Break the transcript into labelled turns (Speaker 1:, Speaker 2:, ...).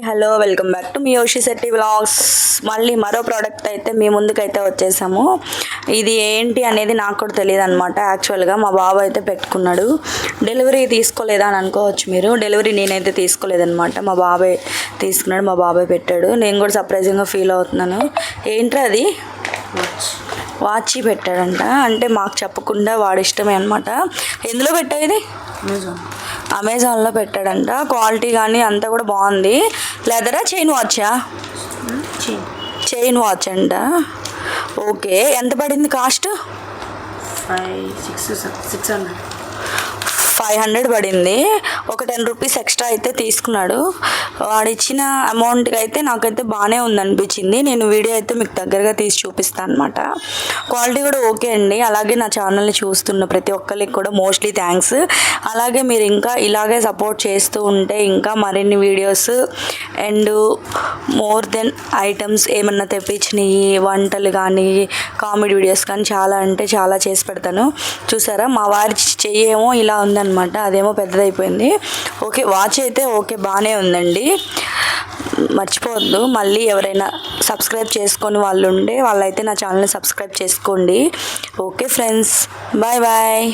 Speaker 1: Hello, welcome back to me యోషి Shetty vlogs. మళ్ళీ మరో product అయితే మీ ముందుకైతే వచ్చేసాము. ఇది ఏంటి అనేది నాకు కూడా తెలియదు అనమాట. యాక్చువల్గా మా బాబు అయితే పెట్టుకున్నాడు. డెలివరీ తీసుకోలేదా అని అనుకోవచ్చు మీరు. డెలివరీ నేనైతే తీసుకోలేదనమాట, మా బాబాయ్ తీసుకున్నాడు, మా బాబాయ్ పెట్టాడు. నేను కూడా సర్ప్రైజింగ్గా ఫీల్ అవుతున్నాను. ఏంట్రా అది? వాచ్ పెట్టాడంట, అంటే మాకు చెప్పకుండా వాడి ఇష్టమే అనమాట. ఎందులో పెట్టావు ఇది? అమెజాన్లో పెట్టాడంట. క్వాలిటీ కానీ అంతా కూడా బాగుంది. లెదరా చైన్ వాచా? చైన్ వాచ్ అంట. ఓకే, ఎంత పడింది కాస్ట్? 500 పడింది. ఒక 10 రూపీస్ ఎక్స్ట్రా అయితే తీసుకున్నాడు. వాడు ఇచ్చిన అమౌంట్కి అయితే నాకైతే బాగానే ఉందనిపించింది. నేను వీడియో అయితే మీకు దగ్గరగా తీసి చూపిస్తాను అనమాట. క్వాలిటీ కూడా ఓకే అండి. అలాగే నా ఛానల్ని చూస్తున్న ప్రతి ఒక్కరికి కూడా మోస్ట్లీ థ్యాంక్స్. అలాగే మీరు ఇంకా ఇలాగే సపోర్ట్ చేస్తూ ఉంటే ఇంకా మరిన్ని videos and more than items ఏమన్నా తెప్పించినవి, వంటలు కానీ కామెడీ వీడియోస్ కానీ చాలా అంటే చాలా చేసి పెడతాను. చూసారా, మా వారి చెయ్యేమో ఇలా ఉందన్నమాట, అదేమో పెద్దదైపోయింది. ఓకే, వాచ్ అయితే ఓకే బాగానే ఉందండి. మర్చిపోవద్దు, మళ్ళీ ఎవరైనా సబ్స్క్రైబ్ చేసుకొని వాళ్ళు ఉంటే వాళ్ళైతే నా ఛానల్ని సబ్స్క్రైబ్ చేసుకోండి. Okay friends, bye bye.